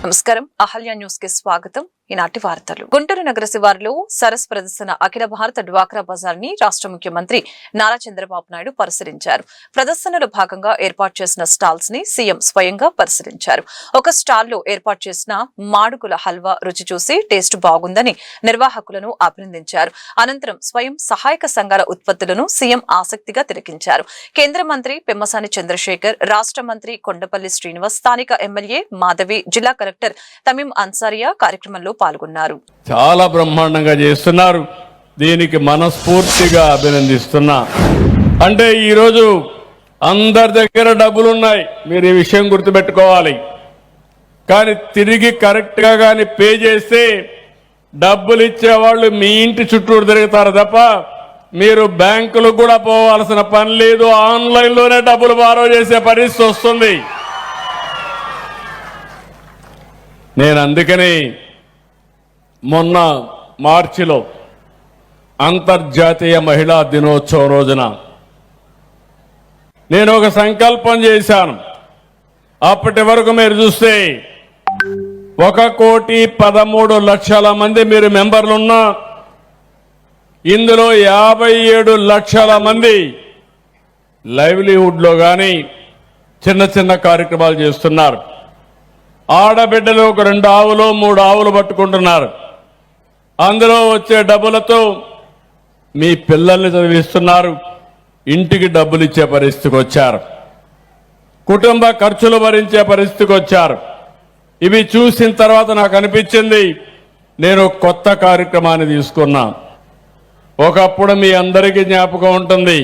నమస్కారం. అహల్య న్యూస్ కి స్వాగతం. ఈనాటి వార్తలు. గుంటూరు నగర శివారులో సరస్ ప్రదర్శన అఖిల భారత డ్వాక్రా బజార్ ని రాష్ట్ర ముఖ్యమంత్రి నారా చంద్రబాబు నాయుడు పరిశీలించారు. ప్రదర్శనలో భాగంగా ఏర్పాటు చేసిన స్టాల్స్ ని సీఎం స్వయంగా పరిశీలించారు. ఒక స్టాల్లో ఏర్పాటు చేసిన మాడుగుల హల్వా రుచి చూసి టేస్ట్ బాగుందని నిర్వాహకులను అభినందించారు. అనంతరం స్వయం సహాయక సంఘాల ఉత్పత్తులను సీఎం ఆసక్తిగా తిలకించారు. కేంద్ర మంత్రి పెమ్మసాని చంద్రశేఖర్, రాష్ట్ర మంత్రి కొండపల్లి శ్రీనివాస్, స్థానిక ఎమ్మెల్యే మాధవి, జిల్లా కలెక్టర్ తమీం అన్సారియా కార్యక్రమంలో పాల్గొన్నారు. చాలా బ్రహ్మాండంగా చేస్తున్నారు. దీనికి మనస్ఫూర్తిగా అభినందిస్తున్నా. అంటే ఈరోజు అందరి దగ్గర డబ్బులున్నాయి, మీరు ఈ విషయం గుర్తుపెట్టుకోవాలి. కానీ తిరిగి కరెక్ట్ గా కానీ పే చేస్తే డబ్బులు ఇచ్చేవాళ్ళు మీ ఇంటి చుట్టూరు తిరుగుతారు తప్ప మీరు బ్యాంకులకు కూడా పోవాల్సిన పని లేదు. ఆన్లైన్ లోనే డబ్బులు బారో చేసే పరిస్థితి వస్తుంది. నేను అందుకని మొన్న మార్చిలో అంతర్జాతీయ మహిళా దినోత్సవం రోజున నేను ఒక సంకల్పం చేశాను. అప్పటి వరకు మీరు చూస్తే 1,13,00,000 మంది మీరు మెంబర్లున్నా ఇందులో 57 లక్షల మంది లైవ్లీహుడ్ లో గాని చిన్న చిన్న కార్యక్రమాలు చేస్తున్నారు. ఆడబిడ్డలు ఒక 2 ఆవులు 3 ఆవులు పట్టుకుంటున్నారు. అందులో వచ్చే డబ్బులతో మీ పిల్లల్ని చదివిస్తున్నారు. ఇంటికి డబ్బులు ఇచ్చే పరిస్థితికి వచ్చారు. కుటుంబ ఖర్చులు భరించే పరిస్థితికి వచ్చారు. ఇవి చూసిన తర్వాత నాకు అనిపించింది నేను కొత్త కార్యక్రమాన్ని తీసుకున్నా. ఒకప్పుడు మీ అందరికీ జ్ఞాపకం ఉంటుంది,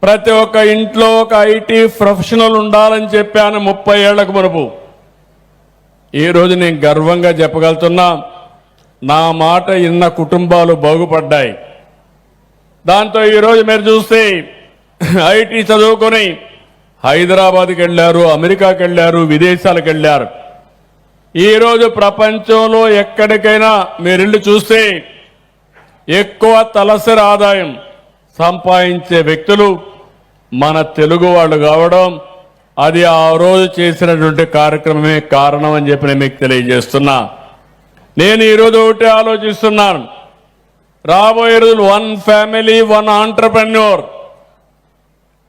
ప్రతి ఒక్క ఇంట్లో ఒక ఐటీ ప్రొఫెషనల్ ఉండాలని చెప్పాను 30 ఏళ్లకు మునుపు. ఈ రోజు నేను గర్వంగా చెప్పగలుగుతున్నా, నా మాట ఇన్న కుటుంబాలు బాగుపడ్డాయి. దాంతో ఈరోజు మీరు చూస్తే ఐటీ చదువుకొని హైదరాబాద్కి వెళ్లారు, అమెరికాకి వెళ్లారు, విదేశాలకు వెళ్లారు. ఈరోజు ప్రపంచంలో ఎక్కడికైనా మీరిల్లు చూస్తే ఎక్కువ తలసరి ఆదాయం సంపాదించే వ్యక్తులు మన తెలుగు వాళ్ళు కావడం, అది ఆ రోజు చేసినటువంటి కార్యక్రమమే కారణం అని చెప్పి నేను మీకు తెలియజేస్తున్నా. నేను ఈరోజు ఒకటి ఆలోచిస్తున్నాను, రాబోయే రోజులు 1 ఫ్యామిలీ 1 ఆంటర్‌ప్రెన్యూర్,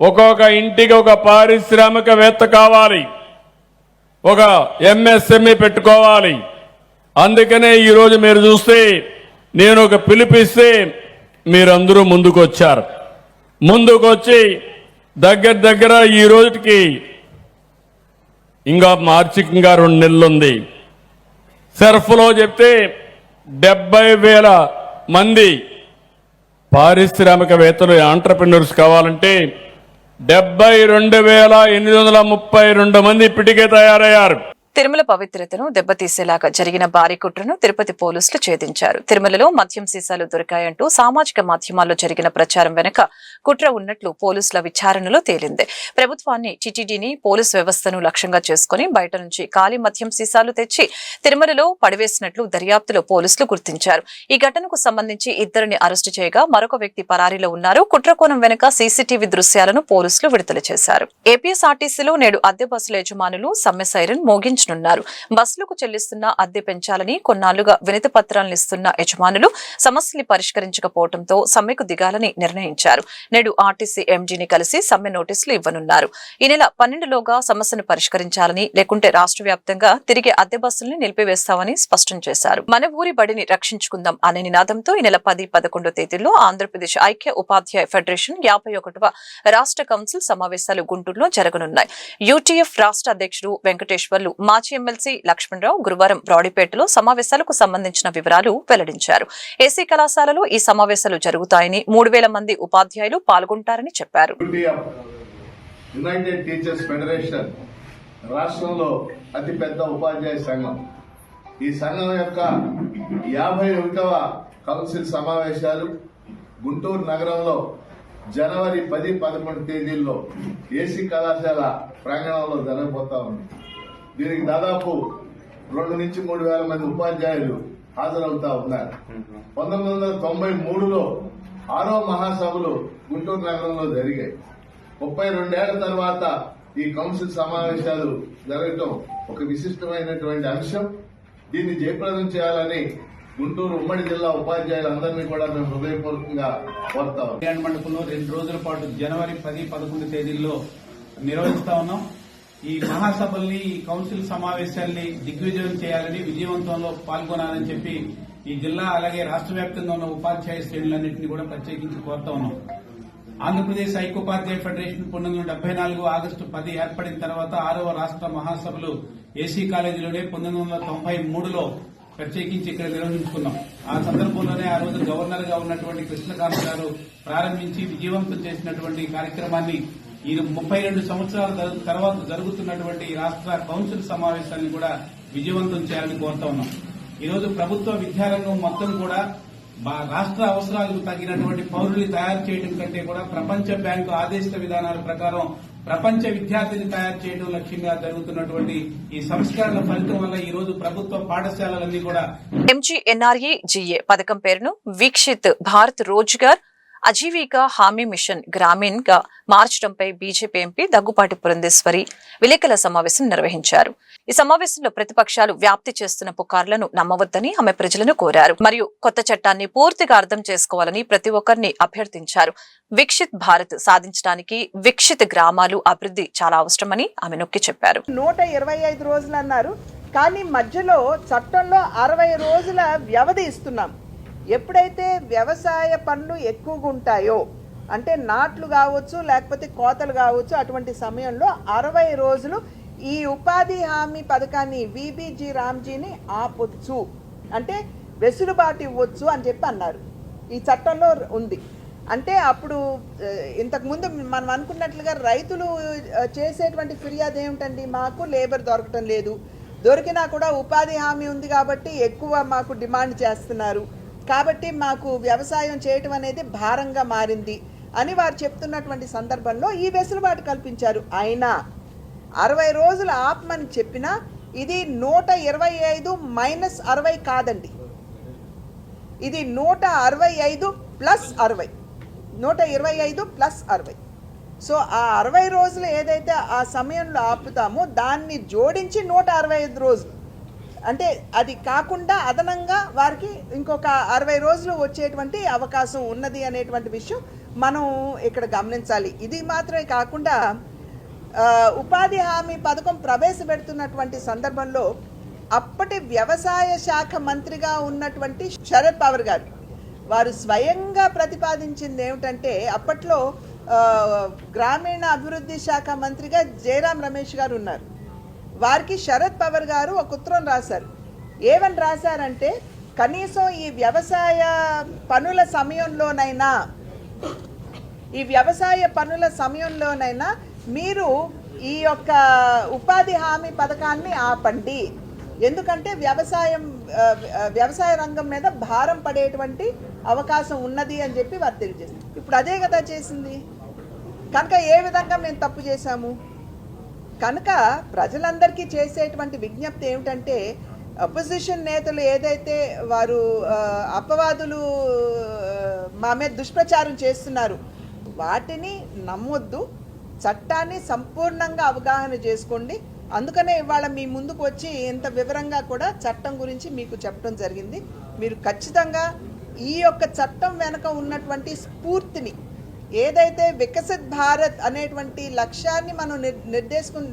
ఒక్కొక్క ఇంటికి ఒక పారిశ్రామికవేత్త కావాలి, ఒక ఎంఎస్ఎంఈ పెట్టుకోవాలి. అందుకనే ఈరోజు మీరు చూస్తే నేను ఒక పిలిపిస్తే మీరందరూ ముందుకొచ్చారు. ముందుకొచ్చి దగ్గర ఈ రోజుకి ఇంకా మార్చికి ఇంకా 2 నెలలు ఉంది. సెర్ఫ్లో చెప్తే 70,000 మంది పారిశ్రామికవేత్తలు ఆంటర్‌ప్రెన్యూర్స్ కావాలంటే 72,832 మంది ఇప్పటికే తయారయ్యారు. తిరుమల పవిత్రతను దెబ్బతీసేలాగా జరిగిన భారీ కుట్రను తిరుపతి పోలీసులు ఛేదించారు. తిరుమలలో మద్యం సీసాలు దొరికాయంటూ సామాజిక మాధ్యమాల్లో జరిగిన ప్రచారం వెనుక కుట్ర ఉన్నట్లు పోలీసుల విచారణలో తేలింది. ప్రభుత్వాన్ని, టీటీడీని, పోలీసు వ్యవస్థను లక్ష్యంగా చేసుకుని బయట నుంచి ఖాళీ మద్యం సీసాలు తెచ్చి తిరుమలలో పడివేసినట్లు దర్యాప్తులో పోలీసులు గుర్తించారు. ఈ ఘటనకు సంబంధించి 2 అరెస్టు చేయగా మరొక వ్యక్తి పరారీలో ఉన్నారు. కుట్రకోణం వెనుక సీసీటీవీ దృశ్యాలను పోలీసులు విడుదల చేశారు. ఏపీఎస్ఆర్టీసీలో నేడు అద్దె బస్సుల యజమానులు సమ్మె సైరన్ మోగించారు. బస్సులకు చెల్లిస్తున్న అద్దె పెంచాలని కొన్నాళ్లుగా వినతి పత్రాలను ఇస్తున్న యజమానులు సమస్యని పరిష్కరించకపోవడంతో సమ్మెకు దిగాలని నిర్ణయించారు. నేడు ఆర్టీసీ ఎండీని కలిసి సమ్మె నోటీసులు ఇవ్వనున్నారు. ఈ నెల 12లోగా సమస్యను పరిష్కరించాలని, లేకుంటే రాష్ట్ర వ్యాప్తంగా తిరిగి అద్దె బస్సుల్ని నిలిపివేస్తామని స్పష్టం చేశారు. మన ఊరి బడిని రక్షించుకుందాం అనే నినాదంతో ఈ నెల 10, 11 తేదీల్లో ఆంధ్రప్రదేశ్ ఐక్య ఉపాధ్యాయ ఫెడరేషన్ 51వ రాష్ట్ర కౌన్సిల్ సమావేశాలు గుంటూరులో జరగనున్నాయి. యూటీఎఫ్ రాష్ట్ర అధ్యక్షుడు వెంకటేశ్వర్లు, మాజీ ఎమ్మెల్సీ లక్ష్మణరావు గురువారం బ్రాడీపేటలో సమావేశాలకు సంబంధించిన వివరాలు వెల్లడించారు. ఏసీ కళాశాలలో ఈ సమావేశాలు జరుగుతాయని, 3,000 మంది ఉపాధ్యాయులు పాల్గొంటారని చెప్పారు. యునైటెడ్ టీచర్స్ ఫెడరేషన్ రాష్ట్రంలో అతిపెద్ద ఉపాధ్యాయ సంఘం. ఈ సంఘం యొక్క 51వ కౌన్సిల్ సమావేశాలు గుంటూరు నగరంలో జనవరి 10, 11 తేదీల్లో ఏసీ కళాశాల ప్రాంగణంలో జరగబోతా ఉంది. దీనికి దాదాపు 2 నుంచి 3,000 మంది ఉపాధ్యాయులు హాజరవుతా ఉన్నారు. 1993లో 6వ మహాసభలు గుంటూరు నగరంలో జరిగాయి. 32 ఏళ్ల తర్వాత ఈ కౌన్సిల్ సమావేశాలు జరగటం ఒక విశిష్టమైనటువంటి అంశం. దీన్ని జయప్రదం చేయాలని గుంటూరు ఉమ్మడి జిల్లా ఉపాధ్యాయులందరినీ కూడా మేము హృదయపూర్వకంగా కోరుతాం. కళ్యాణ మండపంలో 2 రోజుల పాటు జనవరి 10, 11 తేదీల్లో నిర్వహిస్తా ఉన్నాం. ఈ మహాసభల్ని, ఈ కౌన్సిల్ సమావేశాల్ని దిగ్విజయం చేయాలని, విజయవంతంలో పాల్గొనాలని చెప్పి ఈ జిల్లా అలాగే రాష్ట్ర వ్యాప్తంగా ఉన్న ఉపాధ్యాయ శ్రేణులన్నింటినీ కూడా ప్రత్యేకించి కోరుతా ఉన్నాం. ఆంధ్రప్రదేశ్ ఐక్యోపాధ్యాయ ఫెడరేషన్ 1974 ఆగస్టు 10 ఏర్పడిన తర్వాత 6వ రాష్ట్ర మహాసభలు ఏసీ కాలేజీలోనే 1993లో ప్రత్యేకించి ఇక్కడ నిర్వహించుకున్నాం. ఆ సందర్భంలోనే ఆ రోజు గవర్నర్ గా ఉన్నటువంటి కృష్ణకాంత్ గారు ప్రారంభించి విజయవంతం చేసినటువంటి కార్యక్రమాన్ని ఈ 32 సంవత్సరాల తర్వాత జరుగుతున్నటువంటి రాష్ట్ర కౌన్సిల్ సమావేశాన్ని కూడా విజయవంతం చేయాలని కోరుతా ఉన్నాం. ఈ రోజు ప్రభుత్వ విద్యారంగం మొత్తం కూడా రాష్ట్ర అవసరాలకు తగినటువంటి పౌరుల్ని తయారు చేయడం కంటే కూడా ప్రపంచ బ్యాంకు ఆదేశిత విధానాల ప్రకారం ప్రపంచ విద్యార్థిని తయారు చేయడం లక్ష్యంగా జరుగుతున్నటువంటి ఈ సంస్కరణల ఫలితం వల్ల ఈ రోజు ప్రభుత్వ పాఠశాలలన్నీ కూడా MGNREGA పథకం పేరును వీక్షిత్ భారత్ రోజ్గార్ అజీవికా హామీ మిషన్ గ్రామీణ్ గా మార్చడంపై బీజేపీ ఎంపీ దగ్గుపాటి పురంధేశ్వరి విలేకరుల సమావేశం నిర్వహించారు. ఈ సమావేశంలో ప్రతిపక్షాలు వ్యాప్తి చేస్తున్న పుకార్లను నమ్మవద్దని ఆమె ప్రజలను కోరారు. మరియు కొత్త చట్టాన్ని పూర్తిగా అర్థం చేసుకోవాలని ప్రతి ఒక్కరిని అభ్యర్థించారు. విక్షిత్ భారత్ సాధించడానికి విక్షిత్ గ్రామాలు అభివృద్ధి చాలా అవసరమని ఆమె నొక్కి చెప్పారు. 125 రోజులు అన్నారు, కానీ మధ్యలో చట్టంలో 60 రోజుల వ్యవధి ఇస్తున్నాం. ఎప్పుడైతే వ్యవసాయ పనులు ఎక్కువగా ఉంటాయో, అంటే నాట్లు కావచ్చు లేకపోతే కోతలు కావచ్చు, అటువంటి సమయంలో 60 రోజులు ఈ ఉపాధి హామీ పథకాన్ని విబిజి రామ్జీని ఆపొచ్చు, అంటే వెసులుబాటు ఇవ్వచ్చు అని చెప్పి అన్నారు. ఈ చట్టంలో ఉంది. అంటే అప్పుడు ఇంతకుముందు మనం అనుకున్నట్లుగా రైతులు చేసేటువంటి ఫిర్యాదు ఏమిటండి, మాకు లేబర్ దొరకటం లేదు, దొరికినా కూడా ఉపాధి హామీ ఉంది కాబట్టి ఎక్కువ మాకు డిమాండ్ చేస్తున్నారు, కాబట్టి మాకు వ్యవసాయం చేయటం అనేది భారంగా మారింది అని వారు చెప్తున్నటువంటి సందర్భంలో ఈ వెసులుబాటు కల్పించారు. అయినా 60 రోజులు ఆపమని చెప్పినా ఇది 125 మైనస్ 60 కాదండి, ఇది 165 ప్లస్ 60, 125 ప్లస్ 60. సో ఆ 60 రోజులు ఏదైతే ఆ సమయంలో ఆపుతామో దాన్ని జోడించి 165 రోజులు, అంటే అది కాకుండా అదనంగా వారికి ఇంకొక 60 రోజులు వచ్చేటువంటి అవకాశం ఉన్నది అనేటువంటి విషయం మనం ఇక్కడ గమనించాలి. ఇది మాత్రమే కాకుండా ఉపాధి హామీ పథకం ప్రవేశపెడుతున్నటువంటి సందర్భంలో అప్పటి వ్యవసాయ శాఖ మంత్రిగా ఉన్నటువంటి శరద్ పవార్ గారు వారు స్వయంగా ప్రతిపాదించింది ఏమిటంటే, అప్పట్లో గ్రామీణ అభివృద్ధి శాఖ మంత్రిగా జయరాం రమేష్ గారు ఉన్నారు. వారికి శరద్ పవార్ గారు ఒక ఉత్తరం రాశారు. ఏమని రాశారంటే, కనీసం ఈ వ్యవసాయ పనుల సమయంలోనైనా మీరు ఈ యొక్క ఉపాధి హామీ పథకాన్ని ఆపండి, ఎందుకంటే వ్యవసాయ రంగం మీద భారం పడేటువంటి అవకాశం ఉన్నది అని చెప్పి వారు తెలియజేస్తారు. ఇప్పుడు అదే కదా చేసింది. కనుక ఏ విధంగా మేము తప్పు చేశాము? కనుక ప్రజలందరికీ చేసేటువంటి విజ్ఞప్తి ఏమిటంటే, అపోజిషన్ నేతలు ఏదైతే వారు అపవాదులు మా మీద దుష్ప్రచారం చేస్తున్నారు వాటిని నమ్మొద్దు, చట్టాన్ని సంపూర్ణంగా అవగాహన చేసుకోండి. అందుకనే ఇవాళ మీ ముందుకు వచ్చి ఇంత వివరంగా కూడా చట్టం గురించి మీకు చెప్పడం జరిగింది. మీరు ఖచ్చితంగా ఈ యొక్క చట్టం వెనుక ఉన్నటువంటి స్ఫూర్తిని, ఏదైతే వికసిత్ భారత్ అనేటువంటి లక్ష్యాన్ని మనం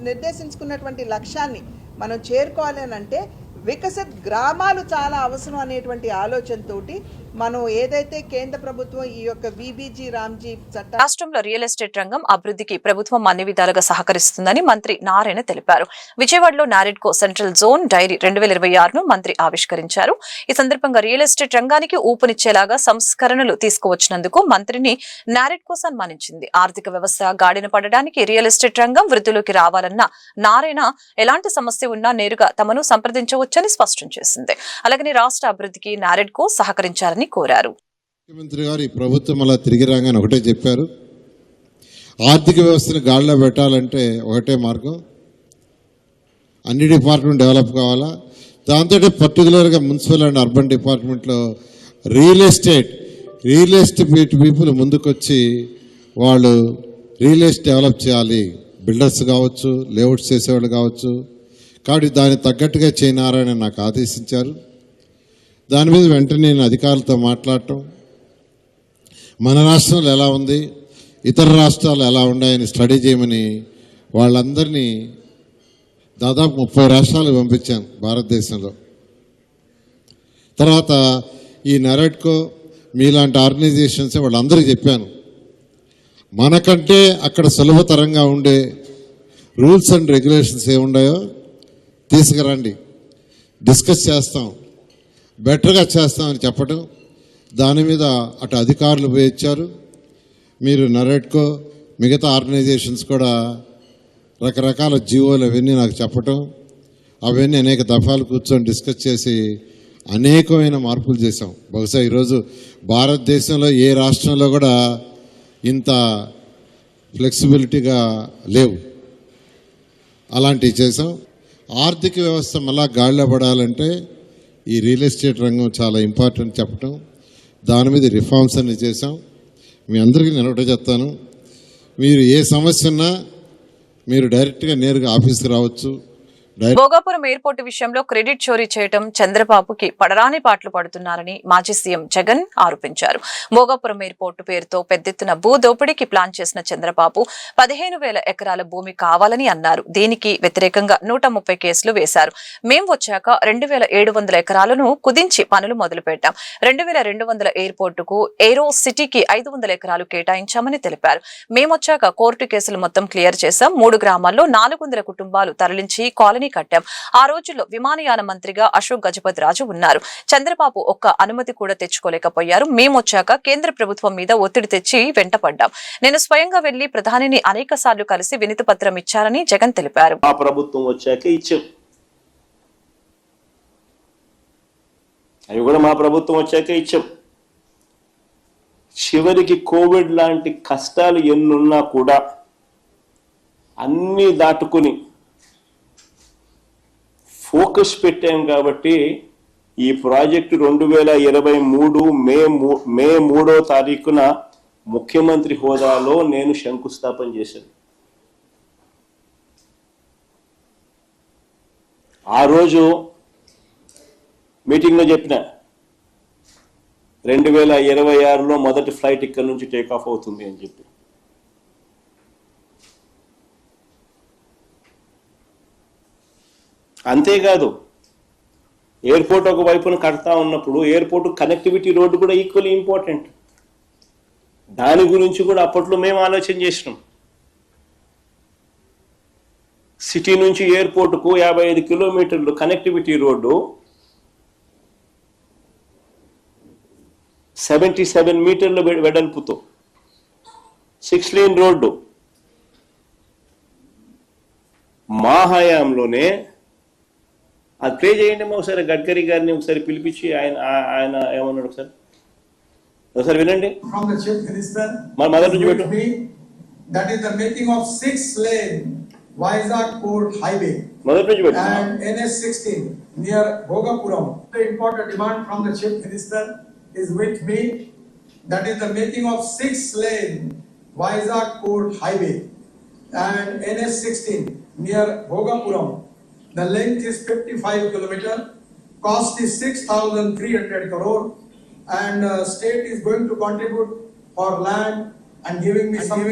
నిర్దేశించుకున్నటువంటి లక్ష్యాన్ని మనం చేరుకోవాలి అని అంటే వికసిత్ గ్రామాలు చాలా అవసరం అనేటువంటి ఆలోచనతోటి మనం ఏదైతే కేంద్ర ప్రభుత్వం ఈ యొక్క విబిజి రామ్జీ చట్టం. రాష్ట్రంలో రియల్ ఎస్టేట్ రంగం అభివృద్ధికి ప్రభుత్వం అన్ని విధాలుగా సహకరిస్తుందని మంత్రి నారాయణ తెలిపారు. విజయవాడలో నారెడ్కో సెంట్రల్ జోన్ డైరీ 2026ను మంత్రి ఆవిష్కరించారు. ఈ సందర్భంగా రియల్ ఎస్టేట్ రంగానికి ఊపునిచ్చేలాగా సంస్కరణలు తీసుకువచ్చినందుకు మంత్రిని నారెడ్కో సన్మానించింది. ఆర్థిక వ్యవస్థ గాడిన పడడానికి రియల్ ఎస్టేట్ రంగం వృద్ధిలోకి రావాలన్న నారాయణ ఎలాంటి సమస్య ఉన్నా నేరుగా తమను సంప్రదించవచ్చని స్పష్టం చేసింది. అలాగని రాష్ట్ర అభివృద్ధికి నారెడ్కో సహకరించాలని కోరారు. ముఖ్యమంత్రి గారు ఈ ప్రభుత్వం అలా తిరిగి రాగానే ఒకటే చెప్పారు, ఆర్థిక వ్యవస్థను గాడిలో పెట్టాలంటే ఒకటే మార్గం, అన్ని డిపార్ట్మెంట్ డెవలప్ కావాలా. దాంతో పర్టికులర్గా మున్సిపల్ అండ్ అర్బన్ డిపార్ట్మెంట్లో రియల్ ఎస్టేట్ పీపుల్ ముందుకొచ్చి వాళ్ళు రియల్ ఎస్టేట్ డెవలప్ చేయాలి, బిల్డర్స్ కావచ్చు, లేఅవుట్స్ చేసేవాళ్ళు కావచ్చు. కాబట్టి దానికి తగ్గట్టుగా చేయనారని నాకు ఆదేశించారు. దాని మీద వెంటనే నేను అధికారులతో మాట్లాడటం, మన రాష్ట్రంలో ఎలా ఉంది, ఇతర రాష్ట్రాలు ఎలా ఉన్నాయని స్టడీ చేయమని వాళ్ళందరినీ దాదాపు 30 రాష్ట్రాలకు పంపించాను భారతదేశంలో. తర్వాత ఈ నెరెట్కో మీలాంటి ఆర్గనైజేషన్స్ వాళ్ళందరికీ చెప్పాను, మనకంటే అక్కడ సులభతరంగా ఉండే రూల్స్ అండ్ రెగ్యులేషన్స్ ఏమున్నాయో తీసుకురండి, డిస్కస్ చేస్తాం, బెటర్గా చేస్తామని చెప్పడం. దాని మీద అటు అధికారులు పోయి ఇచ్చారు. మీరు నెరెట్కో మిగతా ఆర్గనైజేషన్స్ కూడా రకరకాల జీవోలు అవన్నీ నాకు చెప్పటం, అవన్నీ అనేక దఫాలు కూర్చొని డిస్కస్ చేసి అనేకమైన మార్పులు చేశాం. బహుశా ఈరోజు భారతదేశంలో ఏ రాష్ట్రంలో కూడా ఇంత ఫ్లెక్సిబిలిటీగా లేవు. అలాంటివి చేసాం. ఆర్థిక వ్యవస్థ మళ్ళా గాడిలో పడాలంటే ఈ రియల్ ఎస్టేట్ రంగం చాలా ఇంపార్టెంట్ చెప్పటం, దాని మీద రిఫార్మ్స్ అన్ని చేశాం. మీ అందరికీ నేను ఒకటే చెప్తాను, మీరు ఏ సమస్య ఉన్నా మీరు డైరెక్ట్గా నేరుగా ఆఫీస్కి రావచ్చు. భోగాపురం ఎయిర్పోర్టు విషయంలో క్రెడిట్ చోరీ చేయడం చంద్రబాబుకి పడరాని పాటలు పడుతున్నారని మాజీ సీఎం జగన్ ఆరోపించారు. భోగాపురం ఎయిర్పోర్టు పేరుతో పెద్దెత్తున భూ దోపిడీకి ప్లాన్ చేసిన చంద్రబాబు 15,000 ఎకరాల భూమి కావాలని అన్నారు. దీనికి వ్యతిరేకంగా 130 కేసులు వేశారు. మేం వచ్చాక 2,700 ఎకరాలను కుదించి పనులు మొదలుపెట్టాం. 2,200 ఎయిర్పోర్టుకు ఏరో సిటీకి 500 ఎకరాలు కేటాయించామని తెలిపారు. మేమొచ్చాక కోర్టు కేసులు మొత్తం క్లియర్ చేశాం. 3 గ్రామాల్లో 400 కుటుంబాలు తరలించి కాలనీ కట్టాం. ఆ రోజుల్లో విమానయాన మంత్రిగా అశోక్ గజపతి రాజు ఉన్నారు. చంద్రబాబు ఒక్క అనుమతి కూడా తెచ్చుకోలేకపోయారు. మేమొచ్చాక కేంద్ర ప్రభుత్వం మీద ఒత్తిడి తెచ్చి వెంటపడ్డాం. నేను స్వయంగా వెళ్లి ప్రధానిని అనేక సార్లు కలిసి వినతి పత్రం ఇచ్చారని జగన్ తెలిపారు. ఆ ప్రభుత్వం వచ్చాక ఇచ్చాం, అవి కూడా మా ప్రభుత్వం వచ్చాక ఇచ్చాం. చివరికి కోవిడ్ లాంటి కష్టాలు ఎన్నున్నా కూడా అన్నీ దాటుకుని ఫోకస్ పెట్టాం. కాబట్టి ఈ ప్రాజెక్టు 2023 మే 3వ తారీఖున ముఖ్యమంత్రి హోదాలో నేను శంకుస్థాపన చేశాను. ఆ రోజు మీటింగ్లో చెప్పిన 2026లో మొదటి ఫ్లైట్ ఇక్కడ నుంచి టేక్ ఆఫ్ అవుతుంది అని చెప్పి. అంతేకాదు, ఎయిర్పోర్ట్ ఒక వైపున కడతా ఉన్నప్పుడు ఎయిర్పోర్ట్ కనెక్టివిటీ రోడ్డు కూడా ఈక్వల్లీ ఇంపార్టెంట్. దాని గురించి కూడా అప్పట్లో మేము ఆలోచన చేసినాం. సిటీ నుంచి ఎయిర్పోర్టుకు 55 కిలోమీటర్లు కనెక్టివిటీ రోడ్డు, 77 మీటర్ల వెడల్పుతో 6 లేన్ రోడ్డు మా హయాంలోనే. అది ప్లే చేయండి ఒకసారి, గడ్కరీ గారిని ఒకసారి పిలిపించి ఆయన ఏమన్నాడు ఒకసారి వినండి. From the Chief Minister, మరి మొదటి నుంచి పెట్టు. that is the making of 6-lane Vizag Port Highway మొదటి నుంచి పెట్టు. and NS16 near Bhogapuram. The important demand from the Chief Minister is with me. That is the making of 6-lane Vizag Port Highway and NS16 near Bhogapuram. The length is 55 kilometer, cost is 6,300 crore, and state is going to contribute for land and giving me some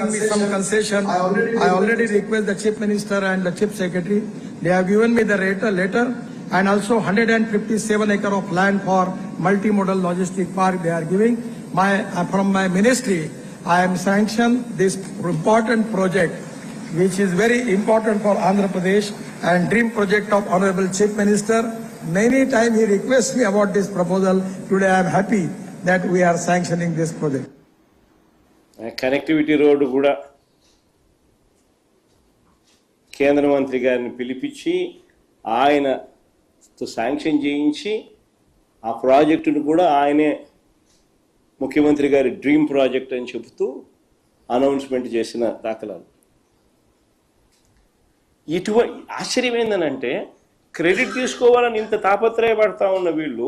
concession. I already request the Chief Minister and the Chief Secretary. They have given me the letter and also 157 acre of land for multimodal logistic park they are giving. From my ministry, I am sanctioned this important project, which is very important for Andhra Pradesh and dream project of Honorable Chief Minister. Many times he requests me about this proposal. Today I am happy that we are sanctioning this project. Connectivity road కూడా కేంద్ర మంత్రి గారిని పిలిపించి ఆయనతో sanction చేయించి ఆ ప్రాజెక్టును కూడా ఆయనే ముఖ్యమంత్రి గారి డ్రీమ్ ప్రాజెక్ట్ అని చెబుతూ అనౌన్స్మెంట్ చేసిన దాఖలాలు. ఆశ్చర్యం ఏంటంటే క్రెడిట్ తీసుకోవాలని ఇంత తాపత్రయపడతా ఉన్న వీళ్ళు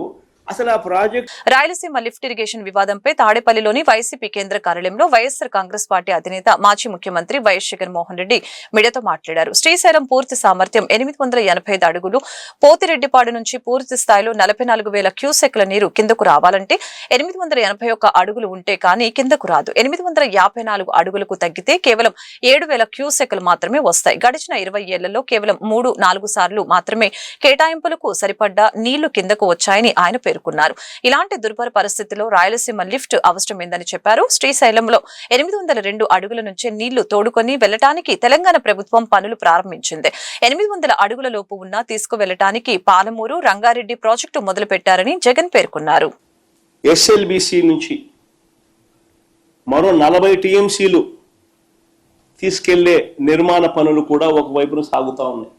అసలు ఆ ప్రాజెక్ట్ రాయలసీమ లిఫ్ట్ ఇరిగేషన్ వివాదంపై తాడేపల్లిలోని వైసీపీ కేంద్ర కార్యాలయంలో వైఎస్సార్ కాంగ్రెస్ పార్టీ అధినేత మాజీ ముఖ్యమంత్రి వైఎస్ జగన్మోహన్ రెడ్డి మీడియాతో మాట్లాడారు. శ్రీశైలం పూర్తి సామర్థ్యం 885 అడుగులు. పోతిరెడ్డిపాడు నుంచి పూర్తి స్థాయిలో 44,000 క్యూసెక్ల నీరు కిందకు రావాలంటే 881 అడుగులు ఉంటే కానీ కిందకు రాదు. 854 అడుగులకు తగ్గితే కేవలం 7,000 క్యూసెక్లు మాత్రమే వస్తాయి. గడిచిన 20 ఏళ్లలో కేవలం 3-4 సార్లు మాత్రమే కేటాయింపులకు సరిపడ్డ నీళ్లు కిందకు వచ్చాయని ఆయన పేర్కొన్నారు. ఇలాంటి దుర్భర పరిస్థితిలో రాయలసీమ లిఫ్ట్ అవసరమైందని చెప్పారు. శ్రీశైలంలో 802 అడుగుల నుంచే నీళ్లు తోడుకొని వెళ్లటానికి తెలంగాణ ప్రభుత్వం పనులు ప్రారంభించింది. 800 అడుగుల లోపు ఉన్నా తీసుకువెళ్లటానికి పాలమూరు, రంగారెడ్డి ప్రాజెక్టు మొదలుపెట్టారని జగన్ పేర్కొన్నారు. ఎస్ఎల్బిసి నుంచి మరో 40 టీఎంసీలు తీసుకెళ్లే నిర్మాణ పనులు కూడా ఒకవైపున సాగుతా ఉన్నాయి.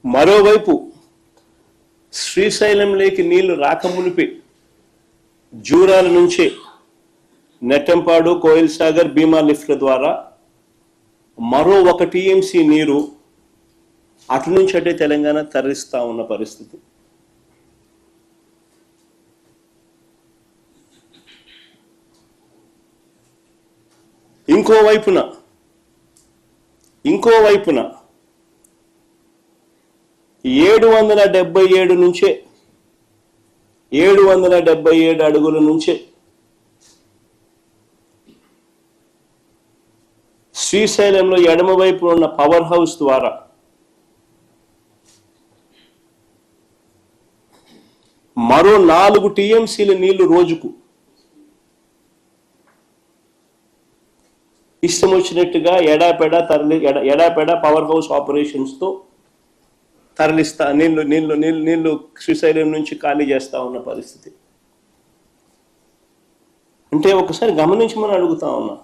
మరోవైపు శ్రీశైలంలోకి నీళ్లు రాకమునిపి జూరాల నుంచే నెట్టంపాడు, కోయిల్ సాగర్, భీమా లిఫ్ట్ల ద్వారా మరో 1 టీఎంసీ నీరు అటు నుంచి అటే తెలంగాణ తరలిస్తా ఉన్న పరిస్థితి. ఇంకోవైపున 777 నుంచే 777 అడుగుల నుంచే శ్రీశైలంలో ఎడమవైపు ఉన్న పవర్ హౌస్ ద్వారా మరో 4 టీఎంసీల నీళ్లు రోజుకు ఇష్టం వచ్చినట్టుగా ఎడాపెడా పవర్ హౌస్ ఆపరేషన్స్ తో తరలిస్తా నీళ్లు శ్రీశైలం నుంచి ఖాళీ చేస్తా ఉన్న పరిస్థితి. అంటే ఒకసారి గమనించి మనం అడుగుతా ఉన్నా,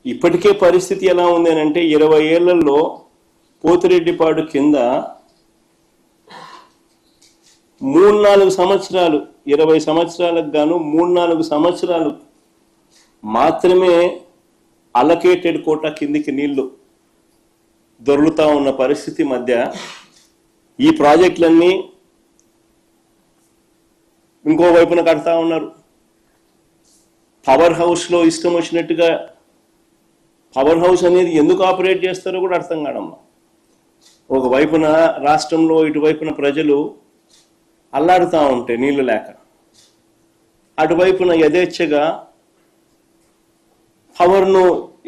ఇప్పటికే పరిస్థితి ఎలా ఉంది అని అంటే 20 ఏళ్లలో పోతిరెడ్డిపాడు కింద 3-4 సంవత్సరాలు, 20 సంవత్సరాలకు గాను 3-4 సంవత్సరాలు మాత్రమే అలొకేటెడ్ కోటా కిందికి నీళ్లు దొరుకుతా ఉన్న పరిస్థితి మధ్య ఈ ప్రాజెక్టులన్నీ ఇంకోవైపున కడతా ఉన్నారు. పవర్ హౌస్లో ఇష్టం వచ్చినట్టుగా పవర్ హౌస్ అనేది ఎందుకు ఆపరేట్ చేస్తారో కూడా అర్థం కాదమ్మా. ఒకవైపున రాష్ట్రంలో ఇటువైపున ప్రజలు అల్లాడుతూ ఉంటే నీళ్లు లేక, అటువైపున యథేచ్ఛగా పవర్ను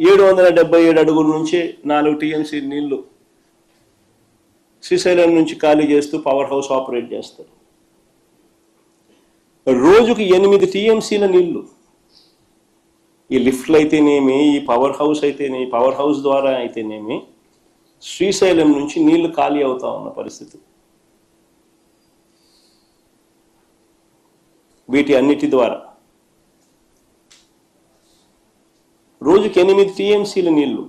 777 అడుగుల నుంచి 4 టీఎంసీ నీళ్లు శ్రీశైలం నుంచి ఖాళీ చేస్తూ పవర్ హౌస్ ఆపరేట్ చేస్తారు. రోజుకు 8 టీఎంసీల నీళ్లు ఈ లిఫ్ట్లు అయితేనేమి, ఈ పవర్ హౌస్ అయితేనేమి, పవర్ హౌస్ ద్వారా అయితేనేమి శ్రీశైలం నుంచి నీళ్లు ఖాళీ అవుతా ఉన్న పరిస్థితి. వీటి అన్నిటి ద్వారా రోజుకి 8 టీఎంసీల నీళ్లు.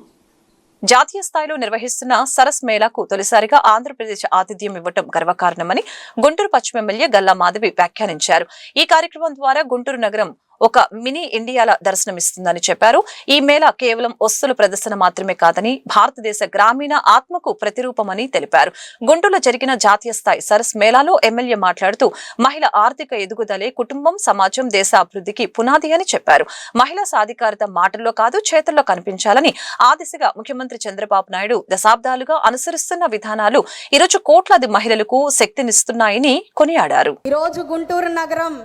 జాతీయ స్థాయిలో నిర్వహిస్తున్న సరస్ మేళాకు తొలిసారిగా ఆంధ్రప్రదేశ్ ఆతిథ్యం ఇవ్వటం గర్వకారణమని గుంటూరు పశ్చిమ ఎమ్మెల్యే గల్లా మాధవి వ్యాఖ్యానించారు. ఈ కార్యక్రమం ద్వారా గుంటూరు నగరం ఒక మినీ ఇండియాల దర్శనమిస్తుందని చెప్పారు. ఈ మేళా కేవలం వస్తువుల ప్రదర్శన మాత్రమే కాదని భారతదేశ గ్రామీణ ఆత్మకు ప్రతిరూపమని తెలిపారు. గుంటూరులో జరిగిన జాతీయ స్థాయి సరస్ మేళాలో ఎమ్మెల్యే మాట్లాడుతూ మహిళ ఆర్థిక ఎదుగుదలే కుటుంబం, సమాజం, దేశ అభివృద్ధికి పునాది అని చెప్పారు. మహిళా సాధికారత మాటల్లో కాదు చేతుల్లో కనిపించాలని ఆ దిశగా ముఖ్యమంత్రి చంద్రబాబు నాయుడు దశాబ్దాలుగా అనుసరిస్తున్న విధానాలు ఈరోజు కోట్లాది మహిళలకు శక్తినిస్తున్నాయని కొనియాడారు. ఈరోజు గుంటూరు నగరం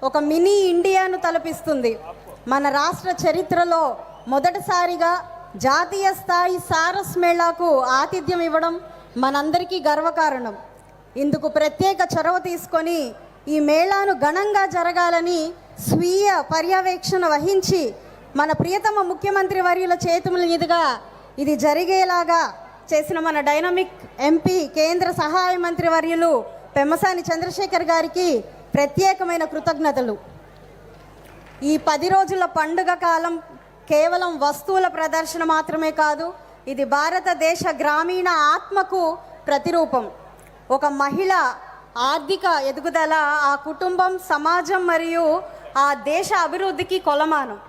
ఒక మినీ ఇండియాను తలపిస్తుంది. మన రాష్ట్ర చరిత్రలో మొదటిసారిగా జాతీయ స్థాయి సారస్ మేళాకు ఆతిథ్యం ఇవ్వడం మనందరికీ గర్వకారణం. ఇందుకు ప్రత్యేక చొరవ తీసుకొని ఈ మేళాను ఘనంగా జరగాలని స్వీయ పర్యవేక్షణ వహించి మన ప్రియతమ ముఖ్యమంత్రి వర్యుల చేతుల మీదుగా ఇది జరిగేలాగా చేసిన మన డైనమిక్ ఎంపీ, కేంద్ర సహాయ మంత్రి వర్యులు పెమ్మసాని చంద్రశేఖర్ గారికి ప్రత్యేకమైన కృతజ్ఞతలు. ఈ 10 రోజుల పండుగ కాలం కేవలం వస్తువుల ప్రదర్శన మాత్రమే కాదు, ఇది భారతదేశ గ్రామీణ ఆత్మకు ప్రతిరూపం. ఒక మహిళ ఆర్థిక ఎదుగుదల ఆ కుటుంబం, సమాజం మరియు ఆ దేశ అభివృద్ధికి కొలమానం.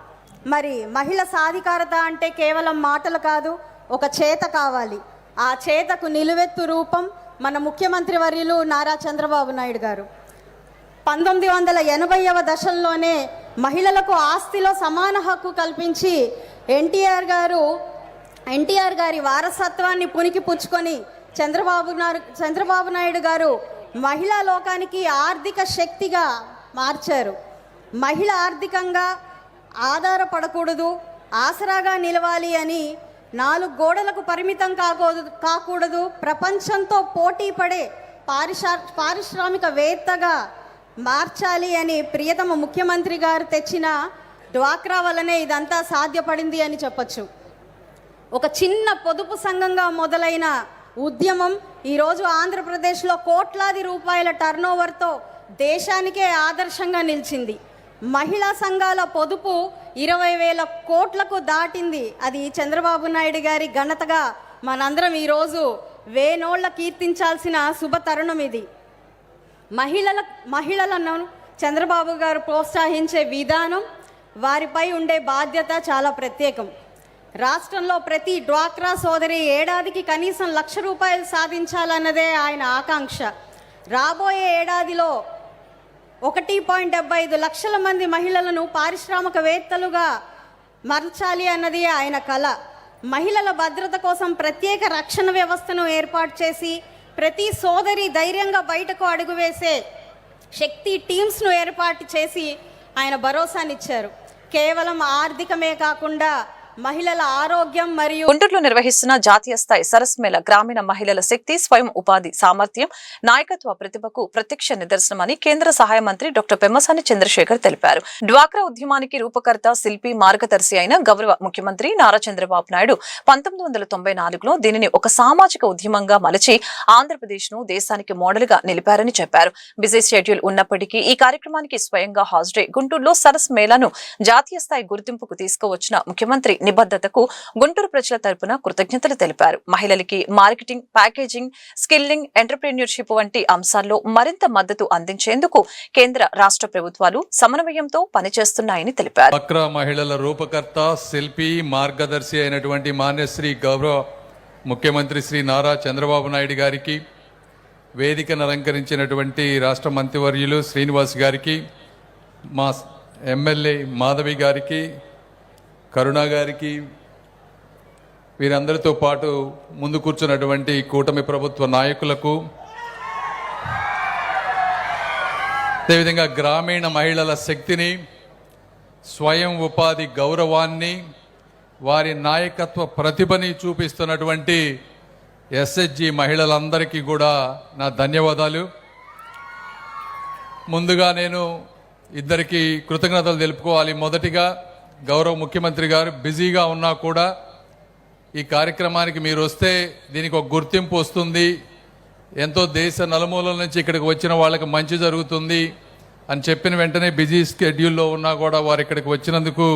మరి మహిళ సాధికారత అంటే కేవలం మాటలు కాదు, ఒక చేత కావాలి. ఆ చేతకు నిలువెత్తు రూపం మన ముఖ్యమంత్రి వర్యులు నారా చంద్రబాబు నాయుడు గారు. 1980వ దశల్లోనే మహిళలకు ఆస్తిలో సమాన హక్కు కల్పించి ఎన్టీఆర్ గారి వారసత్వాన్ని పునికి పుచ్చుకొని చంద్రబాబు నాయుడు గారు మహిళా లోకానికి ఆర్థిక శక్తిగా మార్చారు. మహిళ ఆర్థికంగా ఆధారపడకూడదు, ఆసరాగా నిలవాలి అని 4 గోడలకు పరిమితం కాకూడదు, ప్రపంచంతో పోటీ పడే పారిశ్రామికవేత్తగా మార్చాలి అని ప్రియతమ ముఖ్యమంత్రి గారు తెచ్చిన డ్వాక్రా వల్లనే ఇదంతా సాధ్యపడింది అని చెప్పచ్చు. ఒక చిన్న పొదుపు సంఘంగా మొదలైన ఉద్యమం ఈరోజు ఆంధ్రప్రదేశ్లో కోట్లాది రూపాయల టర్నోవర్తో దేశానికే ఆదర్శంగా నిలిచింది. మహిళా సంఘాల పొదుపు 20,000 కోట్లకు దాటింది. అది చంద్రబాబు నాయుడు గారి ఘనతగా మనందరం ఈరోజు వేనోళ్ల కీర్తించాల్సిన శుభ తరుణం ఇది. మహిళలను చంద్రబాబు గారు ప్రోత్సహించే విధానం, వారిపై ఉండే బాధ్యత చాలా ప్రత్యేకం. రాష్ట్రంలో ప్రతి డ్వాక్రా సోదరి ఏడాదికి కనీసం 1,00,000 రూపాయలు సాధించాలన్నదే ఆయన ఆకాంక్ష. రాబోయే ఏడాదిలో 1.75 లక్షల మంది మహిళలను పారిశ్రామికవేత్తలుగా మార్చాలి అన్నది ఆయన కల. మహిళల భద్రత కోసం ప్రత్యేక రక్షణ వ్యవస్థను ఏర్పాటు చేసి ప్రతి సోదరి ధైర్యంగా బయటకు అడుగువేసే శక్తి టీమ్స్ను ఏర్పాటు చేసి ఆయన భరోసానిచ్చారు. కేవలం ఆర్థికమే కాకుండా మహిళల ఆరోగ్యం మరియు గుంటూరులో నిర్వహిస్తున్న జాతీయ స్థాయి సరస్ మేళ గ్రామీణ మహిళల శక్తి, స్వయం ఉపాధి సామర్థ్యం, నాయకత్వ ప్రతిభకు ప్రత్యక్ష నిదర్శనమని కేంద్ర సహాయ మంత్రి డాక్టర్ పెమ్మసాని చంద్రశేఖర్ తెలిపారు. డ్వాక్రా ఉద్యమానికి రూపకర్త, శిల్పి, మార్గదర్శి అయిన గౌరవ ముఖ్యమంత్రి నారా చంద్రబాబు నాయుడు 1994లో దీనిని ఒక సామాజిక ఉద్యమంగా మలచి ఆంధ్రప్రదేశ్ ను దేశానికి మోడల్ గా నిలిపారని చెప్పారు. బిజీ షెడ్యూల్ ఉన్నప్పటికీ ఈ కార్యక్రమానికి స్వయంగా హాజరై గుంటూరులో సరస్ మేళాను జాతీయ స్థాయి గుర్తింపుకు తీసుకువచ్చిన ముఖ్యమంత్రి నిబద్ధతకు గుంటూరు ప్రజల తరపున కృతజ్ఞతలు తెలిపారు. మహిళలకి మార్కెటింగ్, ప్యాకేజింగ్, స్కిల్లింగ్, ఎంటర్‌ప్రెన్యూర్‌షిప్ వంటి అంశాల్లో మరింత మద్దతు అందించేందుకు కేంద్ర, రాష్ట్ర ప్రభుత్వాలు సమన్వయంతో పనిచేస్తున్నాయని తెలిపారు. డ్వాక్రా మహిళల రూపకర్త, శిల్పి, మార్గదర్శి అయినటువంటి మాన్యశ్రీ గౌరవ ముఖ్యమంత్రి శ్రీ నారా చంద్రబాబు నాయుడు గారికి, వేదికను అలంకరించినటువంటి రాష్ట్ర మంత్రివర్యులు శ్రీనివాస్ గారికి, మా ఎమ్మెల్యే మాధవి గారికి, కరుణా గారికి, వీరందరితో పాటు ముందు కూర్చున్నటువంటి కూటమి ప్రభుత్వ నాయకులకు, అదేవిధంగా గ్రామీణ మహిళల శక్తిని, స్వయం ఉపాధి గౌరవాన్ని, వారి నాయకత్వ ప్రతిభని చూపిస్తున్నటువంటి ఎస్హెచ్జి మహిళలందరికీ కూడా నా ధన్యవాదాలు. ముందుగా నేను ఇద్దరికి కృతజ్ఞతలు తెలుపుకోవాలి. మొదటిగా గౌరవ ముఖ్యమంత్రి గారు బిజీగా ఉన్నా కూడా ఈ కార్యక్రమానికి మీరు వస్తే దీనికి ఒక గుర్తింపు వస్తుంది, ఎంతో దేశ నలుమూలల నుంచి ఇక్కడికి వచ్చిన వాళ్ళకి మంచి జరుగుతుంది అని చెప్పిన వెంటనే బిజీ షెడ్యూల్లో ఉన్నా కూడా వారు ఇక్కడికి వచ్చినందుకు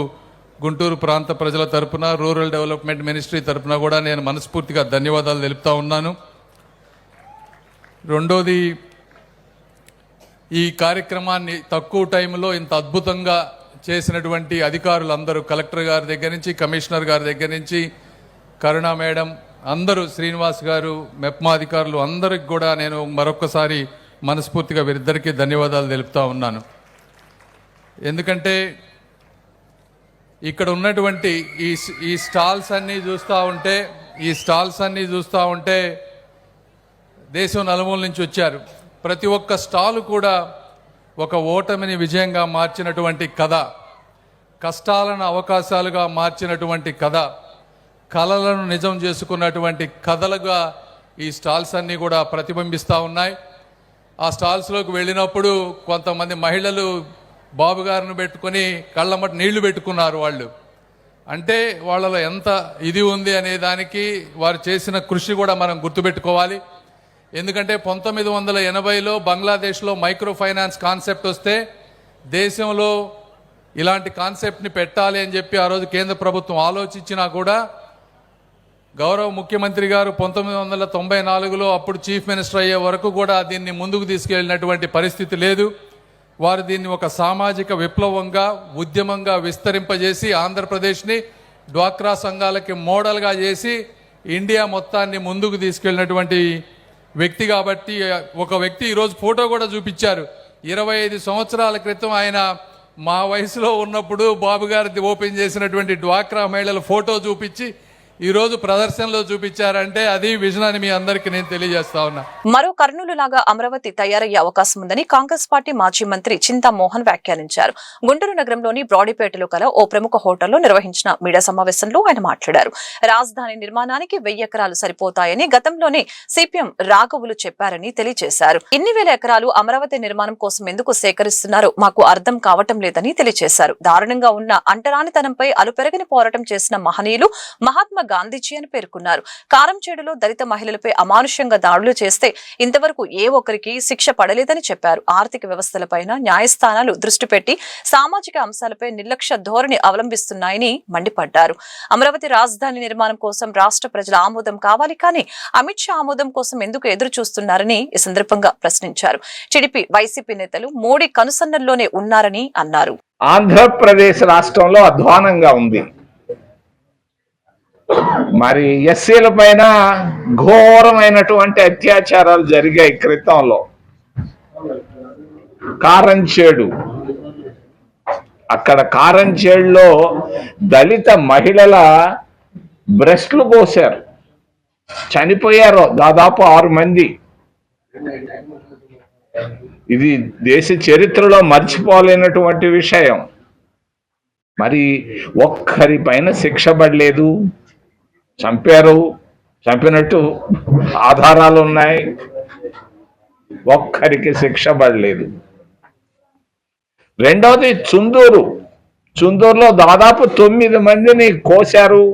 గుంటూరు ప్రాంత ప్రజల తరపున, రూరల్ డెవలప్మెంట్ మినిస్ట్రీ తరపున కూడా నేను మనస్ఫూర్తిగా ధన్యవాదాలు తెలుపుతా ఉన్నాను. రెండోది, ఈ కార్యక్రమాన్ని తక్కువ టైంలో ఇంత అద్భుతంగా చేసినటువంటి అధికారులందరూ, కలెక్టర్ గారి దగ్గర నుంచి, కమిషనర్ గారి దగ్గర నుంచి, కరుణా మేడం, అందరూ, శ్రీనివాస్ గారు, మెప్మా అధికారులు అందరికి కూడా నేను మరొక్కసారి మనస్ఫూర్తిగా వీరిద్దరికీ ధన్యవాదాలు తెలుపుతా ఉన్నాను. ఎందుకంటే ఇక్కడ ఉన్నటువంటి ఈ స్టాల్స్ అన్నీ చూస్తూ ఉంటే దేశం నలుమూల నుంచి వచ్చారు. ప్రతి ఒక్క స్టాలు కూడా ఒక ఓటమిని విజయంగా మార్చినటువంటి కథ, కష్టాలను అవకాశాలుగా మార్చినటువంటి కథ, కలలను నిజం చేసుకున్నటువంటి కథలుగా ఈ స్టాల్స్ అన్నీ కూడా ప్రతిబింబిస్తూ ఉన్నాయి. ఆ స్టాల్స్లోకి వెళ్ళినప్పుడు కొంతమంది మహిళలు బాబు గారిని పెట్టుకొని కళ్ళమట నీళ్లు పెట్టుకున్నారు. వాళ్ళు అంటే వాళ్ళలో ఎంత ఇది ఉంది అనే దానికి వారు చేసిన కృషి కూడా మనం గుర్తుపెట్టుకోవాలి. ఎందుకంటే 1980లో బంగ్లాదేశ్లో మైక్రో ఫైనాన్స్ కాన్సెప్ట్ వస్తే దేశంలో ఇలాంటి కాన్సెప్ట్ని పెట్టాలి అని చెప్పి ఆ రోజు కేంద్ర ప్రభుత్వం ఆలోచించినా కూడా గౌరవ ముఖ్యమంత్రి గారు 1994లో అప్పుడు చీఫ్ మినిస్టర్ అయ్యే వరకు కూడా దీన్ని ముందుకు తీసుకెళ్ళినటువంటి పరిస్థితి లేదు. వారు దీన్ని ఒక సామాజిక విప్లవంగా ఉద్యమంగా విస్తరింపజేసి ఆంధ్రప్రదేశ్ని డ్వాక్రా సంఘాలకి మోడల్గా చేసి ఇండియా మొత్తాన్ని ముందుకు తీసుకెళ్ళినటువంటి వ్యక్తి కాబట్టి ఒక వ్యక్తి ఈరోజు ఫోటో కూడా చూపించారు. 25 సంవత్సరాల క్రితం ఆయన మా వయసులో ఉన్నప్పుడు బాబు గారిది ఓపెన్ చేసినటువంటి డ్వాక్రా మహిళల ఫోటో చూపించి ఈరోజు ప్రదర్శనలో చూపించారంటే అది విజన్ అని మీ అందరికీ నేను తెలియజేస్తా ఉన్నా. మరో కర్నూలు లాగా అమరావతి తయారయ్యే అవకాశం ఉందని కాంగ్రెస్ పార్టీ మాజీ మంత్రి చింతామోహన్ వ్యాఖ్యానించారు. గుంటూరు నగరంలోని బ్రాడీపేటలో కల ఓ ప్రముఖ హోటల్లో నిర్వహించిన మీడియా సమావేశంలో ఆయన మాట్లాడారు. రాజధాని నిర్మాణానికి 1000 ఎకరాలు సరిపోతాయని గతంలోనే సిపిఎం రాఘవులు చెప్పారని తెలియజేశారు. ఇన్ని వేల ఎకరాలు అమరావతి నిర్మాణం కోసం ఎందుకు సేకరిస్తున్నారో మాకు అర్థం కావటం లేదని తెలియజేశారు. దారుణంగా ఉన్న అంటరానితనంపై అలుపెరగని పోరాటం చేసిన మహనీయులు మహాత్మా గాంధీజీ అని పేర్కొన్నారు. కారంచేడులో దళిత మహిళలపై అమానుష్యంగా దాడులు చేస్తే ఇంతవరకు ఏ ఒక్కరికి శిక్ష పడలేదని చెప్పారు. ఆర్థిక వ్యవస్థలపైన న్యాయస్థానాలు దృష్టి పెట్టి సామాజిక అంశాలపై నిర్లక్ష్య ధోరణి అవలంబిస్తున్నాయని మండిపడ్డారు. అమరావతి రాజధాని నిర్మాణం కోసం రాష్ట్ర ప్రజల ఆమోదం కావాలి, కానీ అమిత్ షా ఆమోదం కోసం ఎందుకు ఎదురు చూస్తున్నారని ఈ సందర్భంగా ప్రశ్నించారు. టీడీపీ వైసీపీ నేతలు మోడీ కనుసన్నల్లోనే ఉన్నారని అన్నారు. ఆంధ్రప్రదేశ్ రాష్ట్రంలో అధ్వానంగా ఉంది. మరి ఎస్సీల పైన ఘోరమైనటువంటి అత్యాచారాలు జరిగాయి. క్రితంలో కారంచేడు, అక్కడ కారంచేడులో దళిత మహిళల బ్రెస్ట్లు కోసారు, చనిపోయారు దాదాపు 6 మంది. ఇది దేశ చరిత్రలో మర్చిపోలేనటువంటి విషయం. మరి ఒక్కరి పైన శిక్ష పడలేదు. చంపారు, చంపినట్టు ఆధారాలు ఉన్నాయి, ఒక్కరికి శిక్ష పడలేదు. రెండవది చుందూరులో దాదాపు 9 మందిని కోశారు,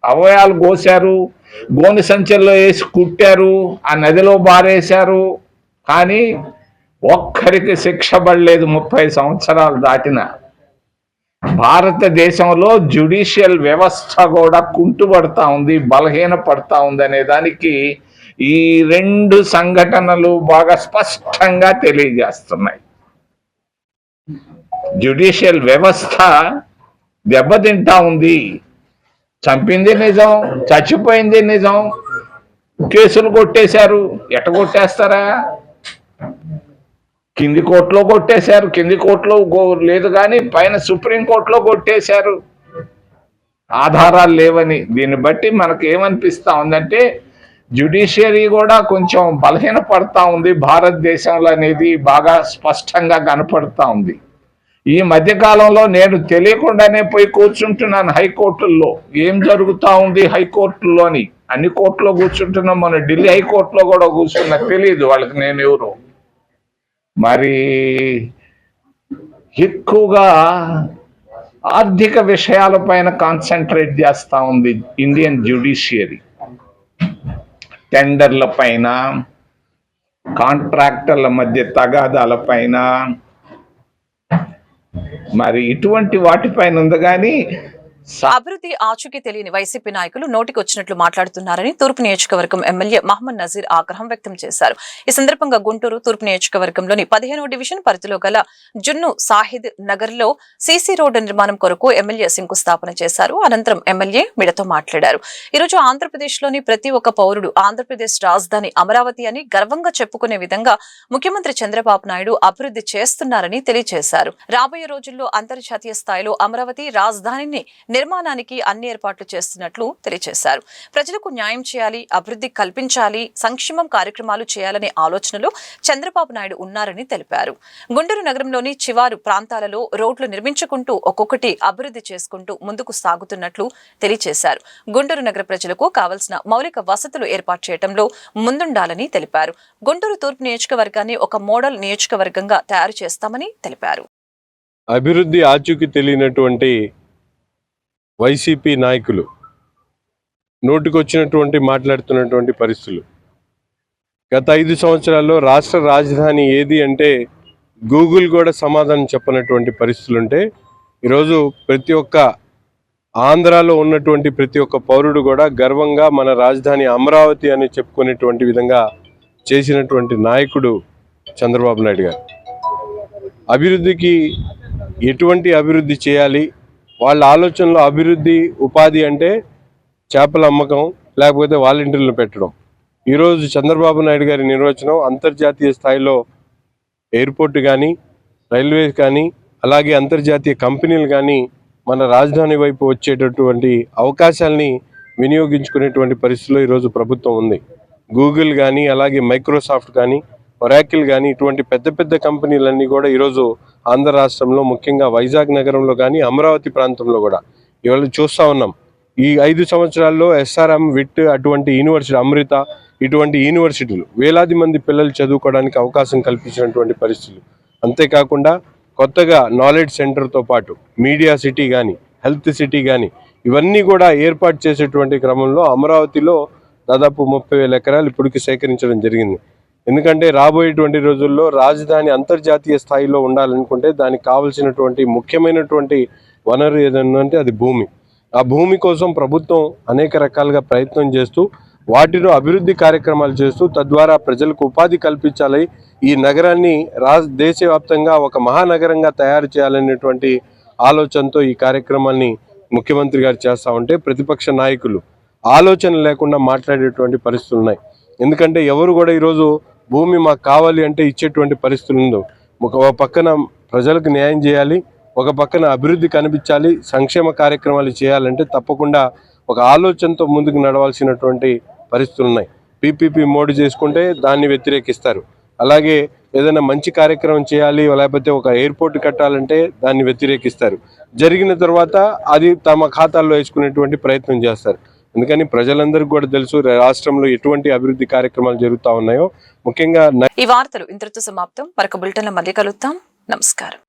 అవయాలు కోశారు, గోనె సంచుల్లో వేసి కుట్టారు, ఆ నదిలో బారేశారు, కానీ ఒక్కరికి శిక్ష పడలేదు. 30 సంవత్సరాలు దాటిన భారతదేశంలో జ్యుడిషియల్ వ్యవస్థ కూడా కుంటుపడతా ఉంది, బలహీన పడతా ఉంది అనే దానికి ఈ 2 సంఘటనలు బాగా స్పష్టంగా తెలియజేస్తున్నాయి. జ్యుడిషియల్ వ్యవస్థ దెబ్బతింటా ఉంది. చంపింది నిజం, చచ్చిపోయింది నిజం, కేసులు కొట్టేశారు. ఎట్ట కొట్టేస్తారా? కింది కోర్టులో కొట్టేశారు, కింది కోర్టులో లేదు కానీ పైన సుప్రీంకోర్టులో కొట్టేశారు ఆధారాలు లేవని. దీన్ని బట్టి మనకు ఏమనిపిస్తా ఉందంటే జ్యుడిషియరీ కూడా కొంచెం బలహీన పడతా ఉంది భారతదేశంలో అనేది బాగా స్పష్టంగా కనపడతా ఉంది. ఈ మధ్యకాలంలో నేను తెలియకుండానే పోయి కూర్చుంటున్నాను హైకోర్టుల్లో. ఏం జరుగుతూ ఉంది హైకోర్టుల్లోని? అన్ని కోర్టులో కూర్చుంటున్నాం. మన ఢిల్లీ హైకోర్టులో కూడా కూర్చున్నా, తెలియదు వాళ్ళకి నేను ఎవరు. మరి ఎక్కువగా ఆర్థిక విషయాలపైన కాన్సన్ట్రేట్ చేస్తూ ఉంది ఇండియన్ జ్యుడిషియరీ. టెండర్ల పైన, కాంట్రాక్టర్ల మధ్య తగాదాల పైన, మరి ఇటువంటి వాటిపైన ఉంది. కానీ అభివృద్ధి ఆచూకీ తెలియని వైసీపీ నాయకులు నోటికొచ్చినట్లు మాట్లాడుతున్నారని తూర్పు నియోజకవర్గం ఎమ్మెల్యే మహమ్మద్ నజీర్ ఆగ్రహం వ్యక్తం చేశారు. ఈ సందర్భంగా గుంటూరు తూర్పు నియోజకవర్గంలోని 15వ డివిజన్ పరిధిలో గల జున్ను సాహిద్ నగర్ లో సీసీ రోడ్డు నిర్మాణం కొరకు ఎమ్మెల్యే శంకుస్థాపన చేశారు. అనంతరం ఎమ్మెల్యే మీడియాతో మాట్లాడారు. ఈరోజు ఆంధ్రప్రదేశ్ లోని ప్రతి ఒక్క పౌరుడు ఆంధ్రప్రదేశ్ రాజధాని అమరావతి అని గర్వంగా చెప్పుకునే విధంగా ముఖ్యమంత్రి చంద్రబాబు నాయుడు అభివృద్ధి చేస్తున్నారని తెలియజేశారు. రాబోయే రోజుల్లో అంతర్జాతీయ స్థాయిలో అమరావతి రాజధానిని నిర్మాణానికి అన్ని ఏర్పాట్లు చేస్తున్నట్లు తెలియజేశారు. ప్రజలకు న్యాయం చేయాలి, అభివృద్ధి కల్పించాలి, సంక్షేమం కార్యక్రమాలు చేయాలనే ఆలోచనలో చంద్రబాబు నాయుడు ఉన్నారని తెలిపారు. గుంటూరు నగరంలోని చివారు ప్రాంతాలలో రోడ్లు నిర్మించుకుంటూ ఒక్కొక్కటి అభివృద్ధి చేసుకుంటూ ముందుకు సాగుతున్నట్లు తెలియజేశారు. గుంటూరు నగర ప్రజలకు కావలసిన మౌలిక వసతులు ఏర్పాటు చేయడంలో ముందుండాలని తెలిపారు. గుంటూరు తూర్పు నియోజకవర్గాన్ని ఒక మోడల్ నియోజకవర్గంగా తయారు చేస్తామని తెలిపారు. అభివృద్ధి ఆచూకీ తెలియనటువంటి వైసీపీ నాయకులు నోటికొచ్చినటువంటి మాట్లాడుతున్నటువంటి పరిస్థితులు. గత 5 సంవత్సరాల్లో రాష్ట్ర రాజధాని ఏది అంటే గూగుల్ కూడా సమాధానం చెప్పనటువంటి పరిస్థితులుంటే ఈరోజు ప్రతి ఒక్క ఆంధ్రాలో ఉన్నటువంటి ప్రతి ఒక్క పౌరుడు కూడా గర్వంగా మన రాజధాని అమరావతి అని చెప్పుకునేటువంటి విధంగా చేసినటువంటి నాయకుడు చంద్రబాబు నాయుడు గారు. అభివృద్ధికి ఎటువంటి అభివృద్ధి చేయాలి, వాళ్ళ ఆలోచనలో అభివృద్ధి ఉపాధి అంటే చేపల అమ్మకం లేకపోతే వాలంటీర్లు పెట్టడం. ఈరోజు చంద్రబాబు నాయుడు గారి నిర్వచనం అంతర్జాతీయ స్థాయిలో ఎయిర్పోర్ట్ కానీ, రైల్వేస్ కానీ, అలాగే అంతర్జాతీయ కంపెనీలు కానీ మన రాజధాని వైపు వచ్చేటటువంటి అవకాశాలని వినియోగించుకునేటువంటి పరిస్థితిలో ఈరోజు ప్రభుత్వం ఉంది. గూగుల్ కానీ, అలాగే మైక్రోసాఫ్ట్ కానీ, ఒరాకిల్ కానీ ఇటువంటి పెద్ద పెద్ద కంపెనీలన్నీ కూడా ఈరోజు ఆంధ్ర రాష్ట్రంలో ముఖ్యంగా వైజాగ్ నగరంలో కానీ, అమరావతి ప్రాంతంలో కూడా ఇవాళ చూస్తూ ఉన్నాం. ఈ 5 సంవత్సరాల్లో SRM, విట్ అటువంటి యూనివర్సిటీ, అమృత ఇటువంటి యూనివర్సిటీలు వేలాది మంది పిల్లలు చదువుకోవడానికి అవకాశం కల్పించినటువంటి పరిస్థితులు. అంతేకాకుండా కొత్తగా నాలెడ్జ్ సెంటర్తో పాటు మీడియా సిటీ కానీ, హెల్త్ సిటీ కానీ ఇవన్నీ కూడా ఏర్పాటు చేసేటువంటి క్రమంలో అమరావతిలో దాదాపు 30,000 ఎకరాలు ఇప్పటికి సేకరించడం జరిగింది. ఎందుకంటే రాబోయేటువంటి రోజుల్లో రాజధాని అంతర్జాతీయ స్థాయిలో ఉండాలనుకుంటే దానికి కావాల్సినటువంటి ముఖ్యమైనటువంటి వనరు ఏదంటే అది భూమి. ఆ భూమి కోసం ప్రభుత్వం అనేక రకాలుగా ప్రయత్నం చేస్తూ వాటిలో అభివృద్ధి కార్యక్రమాలు చేస్తూ తద్వారా ప్రజలకు ఉపాధి కల్పించాలి, ఈ నగరాన్ని దేశవ్యాప్తంగా ఒక మహానగరంగా తయారు చేయాలనేటువంటి ఆలోచనతో ఈ కార్యక్రమాన్ని ముఖ్యమంత్రి గారు చేస్తూ ఉంటే ప్రతిపక్ష నాయకులు ఆలోచన లేకుండా మాట్లాడేటువంటి పరిస్థితులు ఉన్నాయి. ఎందుకంటే ఎవరు కూడా ఈరోజు భూమి మాకు కావాలి అంటే ఇచ్చేటువంటి పరిస్థితులు ఉందో. ఒక పక్కన ప్రజలకు న్యాయం చేయాలి, ఒక పక్కన అభివృద్ధి కనిపించాలి, సంక్షేమ కార్యక్రమాలు చేయాలంటే తప్పకుండా ఒక ఆలోచనతో ముందుకు నడవాల్సినటువంటి పరిస్థితులు ఉన్నాయి. PPP మోడీ చేసుకుంటే దాన్ని వ్యతిరేకిస్తారు. అలాగే ఏదైనా మంచి కార్యక్రమం చేయాలి లేకపోతే ఒక ఎయిర్పోర్ట్ కట్టాలంటే దాన్ని వ్యతిరేకిస్తారు. జరిగిన తర్వాత అది తమ ఖాతాల్లో వేసుకునేటువంటి ప్రయత్నం చేస్తారు. అందుకని ప్రజలందరికీ కూడా తెలుసు రాష్ట్రంలో ఎటువంటి అభివృద్ధి కార్యక్రమాలు జరుగుతూ ఉన్నాయో. ముఖ్యంగా ఈ వార్తలు ఇంతటితో సమాప్తం. మరొక బులెటిన్లో మళ్ళీ కలుద్దాం. నమస్కారం.